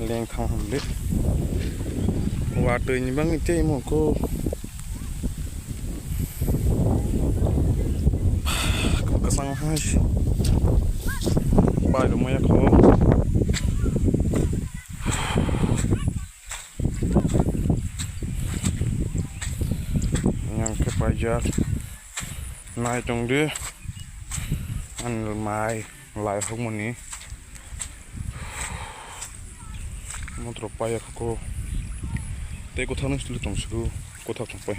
leng thang hầm lít và từ những băng chơi một cô có cái sang hai bài đồ mới khó nhang cái bài giờ này trong đứa ăn mai lại không muốn ní một trò bài cô để cô thằng nó xử tổng sự cô thằng trong bài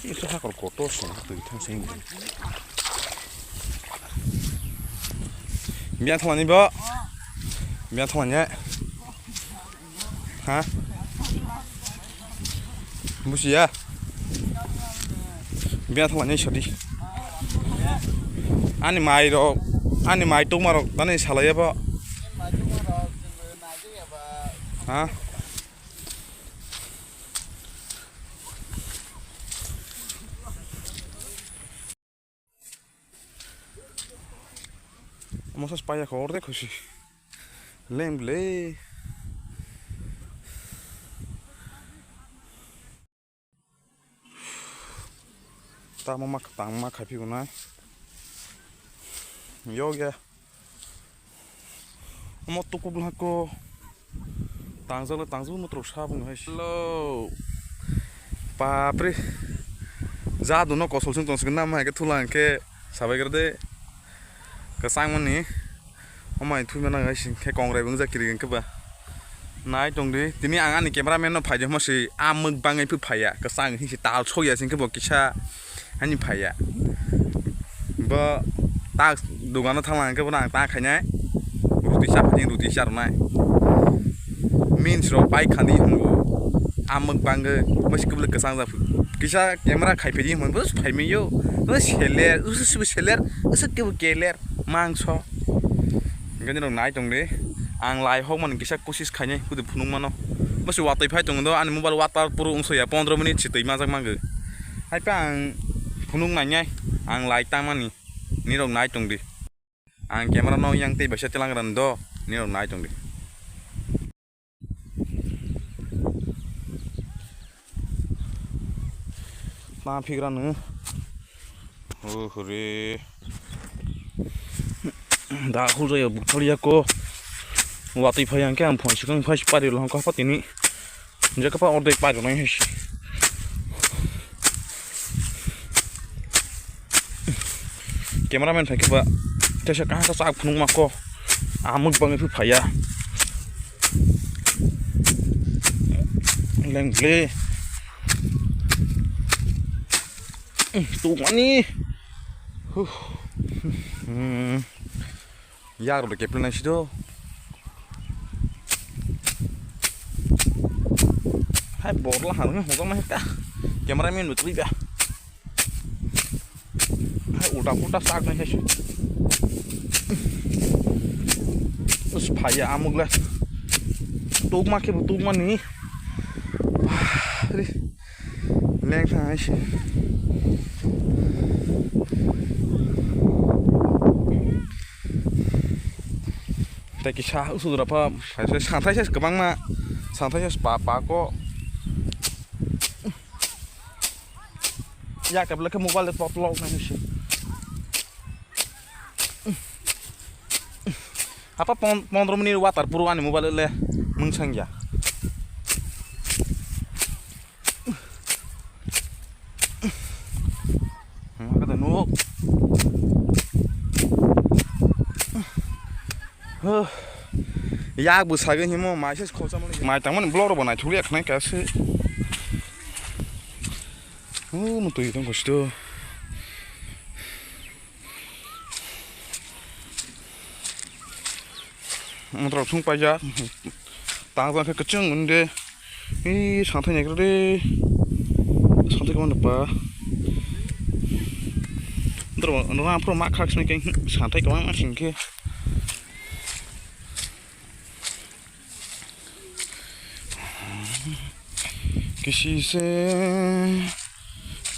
cái số hai còn cổ to sống từ thằng sinh miếng thằng này bơ miếng thằng này hả mua gì à miếng thằng này sao đi anh mai rồi anh mai tung mà rồi tao này sao lại bơ hả Vamos a España con orden, così. Lemble. Ta mau makan tang mak happy gunai. Yoga. Mau tuku belah ko. Tang zul mau terus habung hai. Hello. Papri. Zadu no kosol sing tong segena mah ke tulang ke sabai gerde. Kesang mana ni, omai tu mana guys, kayak kongrai bangsa kiri kan keba, naik dong deh, ini angan ni kameramen no payah masih amuk bangai pu payah, kesang ini si tal soya sing keba kisah, ani payah, ba tak dungan thang keba nang tak kayaknya, ruti siapa naik, min sro pai khandi hungu, amuk bangai masih keba kesang zafu, kisah kamera kai pedi mun bos pai meyo, bos seller, usus seller, usus keba keller. Mangso, gini dong naik dong deh, ang lai hok man kisah kosis kayaknya, kudu punung mano, masih watai pai dong do, ane mobile watar puru ungso ya, 15 menit citai mazak mangga, hai pa ang punung nanya, ang lai tang mani, ni dong naik dong deh, ang kamera no yang teh bisa telang rando, ni dong naik dong deh, nah pikiran nih, hore. Dah hujan ya bukan dia ko waktu itu yang kan pun sekarang pas pada orang kau apa ini jadi apa order pada orang ini kameramen pakai apa terus kan saya punung mako amuk banget itu payah lenggle tuh mana ya udah kayak pelan sih tuh. Hai bor lah harusnya mau kemana kita? Kameramen betul ya. Hai udah sak nih sih. Terus payah amuk lah. Tuh makai betul mana nih? Leng sana sih. Tapi kisah usul apa? Saya santai saya kebang mak, santai saya papa kok. Ya kabel ke mobile laptop log nih sih. Apa 15 menit watar puruan mobile le mengsang ya. Kata nuk. Ya besar kan himo masih kau sama lagi. Mai tangan blur apa naik culiak naik kasih. Mau tuh itu kos tu. Mau terus sumpah ya. Tangan ke keceng ende. Santai nih kerde. Santai kemana apa? Terus orang pro mak khas nih kayak santai kemana sih ke? किसी से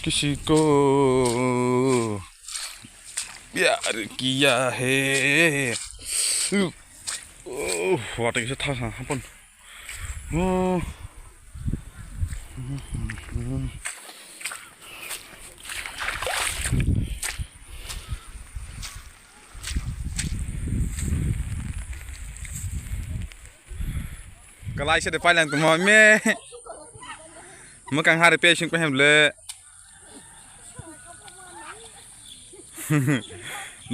किसी को प्यार किया है वाटे से था अपन cái sẽ được phải làm tụi mọi mẹ mới càng hai được pe chúng phải làm lệ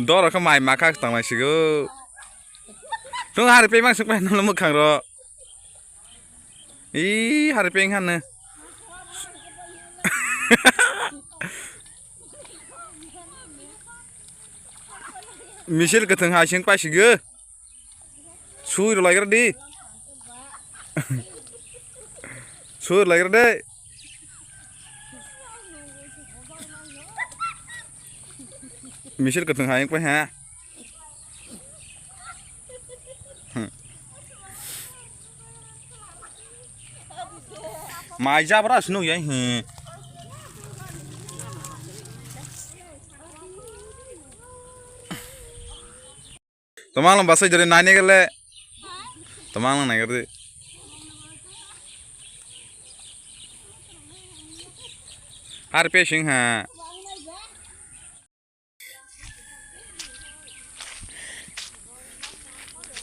đó là cái mày mà khác tặng này xíu chúng hai được pe mang chúng phải nó mới càng rồi ý hai được pe hắn nè Michelle cái thằng hai chúng phải xíu xui rồi lại cái đi xui lại cái đấy Michelle cái thằng hai phải ha mai ra bara sunu vậy Tamang lang basa jadi nanya kale Tamang lang nanya kale Har pesing ha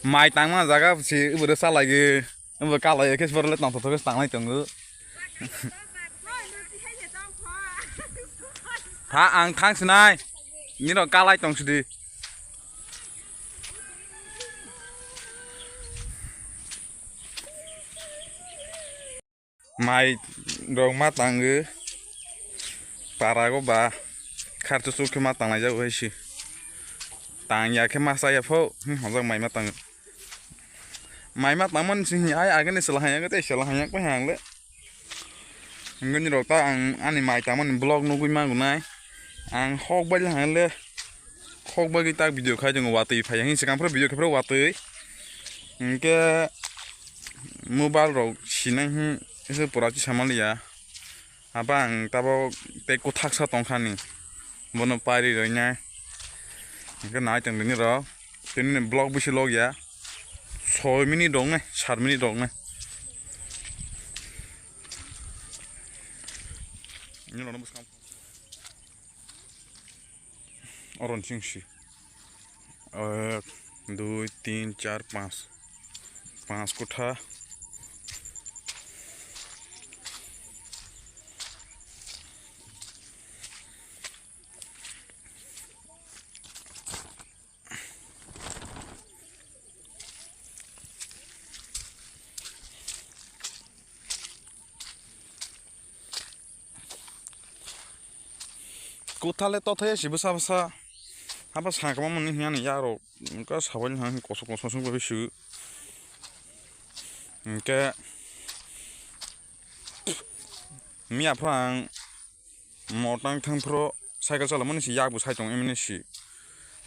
Mai tang ma jaga si udah salah lagi Udah kalah ya kes berlet nang terus tang lagi tunggu Tha ang thang senai Ini lo kalah tong sedih Mai dong matang ge para ko ba kartu su ke matang la ja oi shi tang ya ke masa ya pho hong mai matang mai matang mon si ai ai cái này sala hanya cái sala hanya ko hang le ngân rồi ta anh mai ta mon blog no kui mang của nai ang hok ba la hang le hok ba cái ta video khai jong wa ti phai yang si kam pro video ke pro wa ti cái mobile ro sinang itu pura sih sama dia, abang tabo teko taksa tongkani, bono pari rohnya, ini naik tengah ini roh, ini blog bisa log ya, 6 menit dong 4 menit dong ini loh nembus kamu, orang cingsi, 2 3 4 5 कोठा Kutale to thaya sibasa basa apa sangkama mani hian yaro ka sabal han koso sung ba bisu ke miya phang motang thang pro cycle chala mani si yak bu sai tong emini si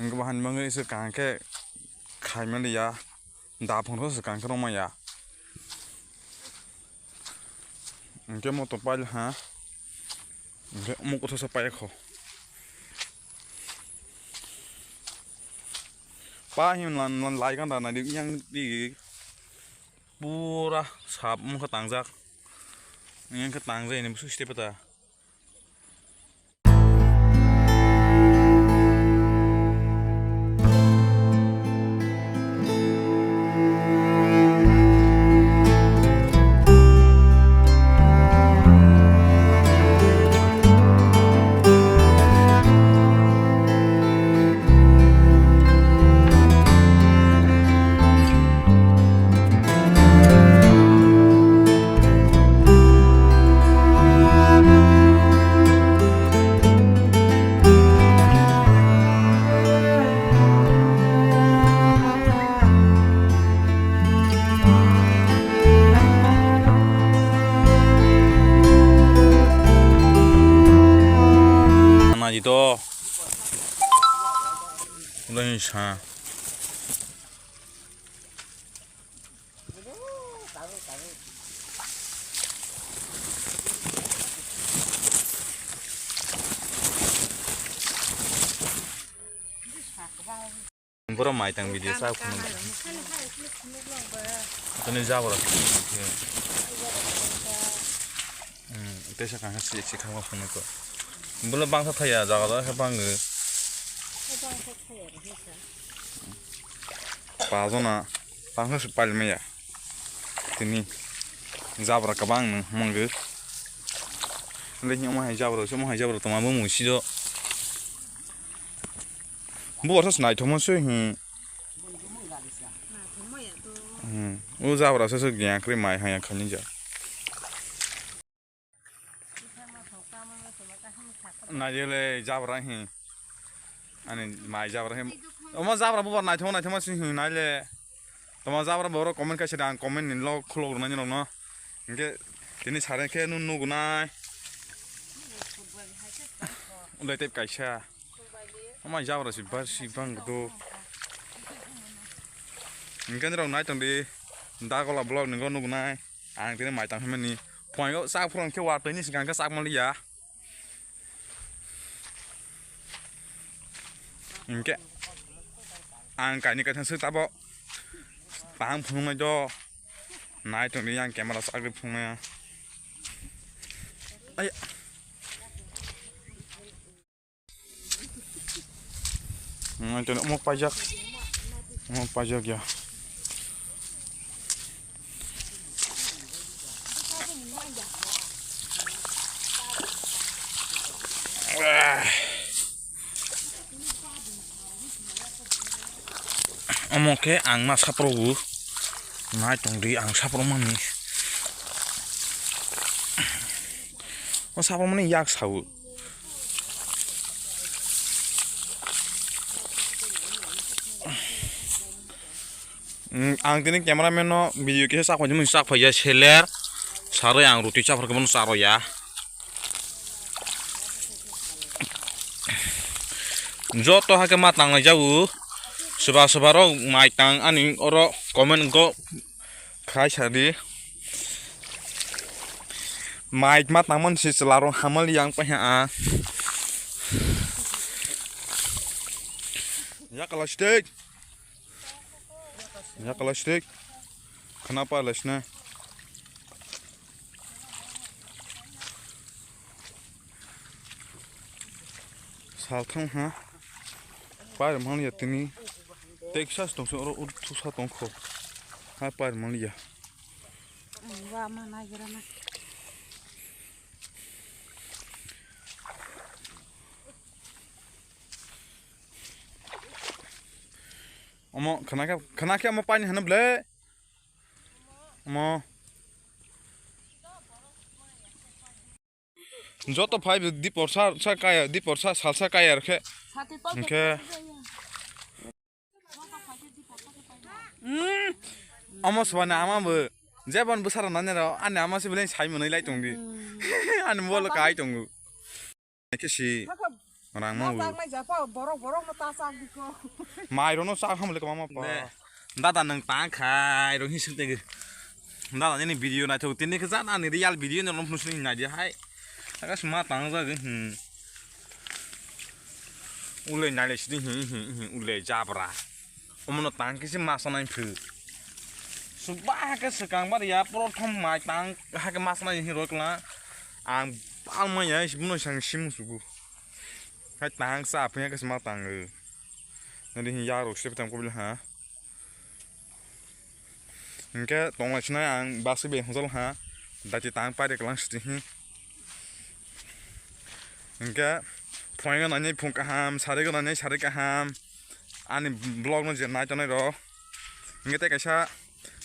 ngba han mangai se kan ke khai man ya da phang ro se kan ka ma ya ke moto pal ha ke mo ko sa pa ekho pa hian lan lai kan da na di yang di pura sap mo ka tangjak yang ka tangjai ni musu step ta to lên xa Bro mai tang video sa ku tani jabra te sa kan si si khang phone ko bula bang sa thaya jaga da bang pa zona bang sa pal me ya tini jabra ka bang mong le nyama hai jabra so mo hai jabra to ma mo mu si do bu sa snai thomo se u jabra sa gya kri mai ha ya khani ja na jele jabra hi ani mai jabra hi oma jabra bu nai thomo si hi na le toma jabra boro comment ka sedang comment nin lo khulo na ni no nge tini sare ke nu nu gunai ulai tep kaisa oma jabra si bar si bang do nge nro nai tang di da ko la blog ni go nu gunai ang tini mai tang hme ni point go sa phron ke wa tini singang ka sak ma li ya nge ang kai ni ka thang su ta bo pang phung ma do nai tang di yang camera sak di phung ma ai itu mau pajak ya oke ang mas saprobu nai tong di ang sapro mani sapro mani yak sau ang tini cameraman no video ke sak pajam sak phaja seler sare ang ruti chapar ke bon saro ya joto ha ke matang na jau seba ro mai tang ani oro comment go khai sadi mai matang mon si selaro hamal yang pa ha ya kalau steak kenapa lesnya saltang ha par man ya tini Texas tong so ro tusa tong kho ha par man ya wa mana gerana omo khanake omo pani hana ble omo joto 5 di porsa sa kaya di porsa salsa kaya rkhe nke omo swana ama bo jeban busara nane ro ani ama se bele sai monai lai tongdi ani bol kai tongu ke si orang mau mai rono sa ham le mama pa dada nang tang khai ro hisuk te dada ni video na thau tin ni kha na ni real video no lom phusni na je hai aga sma tang za ge ule na le sidi ule jabra omno tang ki si masa nai phu suba ka sekang ba ya prothom mai tang ha ka masa nai hi ro kla ang palma ya sibno sang sim sugu hai tang sa phya ka sma tang nadi hi ya ro sep tam ko bil ha inke tong la chna ang basi be hosol ha dati tang pa de klang sti hi inke phoi na ni phung ka ham sare ga na sare ka ham ani blog no je na chana ro inke te kaisa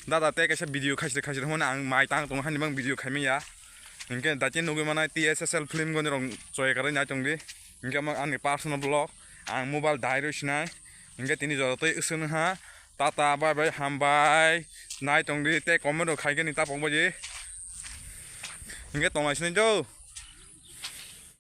dada te kaisa video khasde hona ang mai tang tong han bang video khaimi ya inke dati no ge mana TSSL film go ni rong choi ka na chong di inke ma ani personal blog ang mobile diary snai inke tini jor te usun ha tata bye bye ham bye nai tong di te comment khai ge ni ta pong ba ji inke tong lai snai jo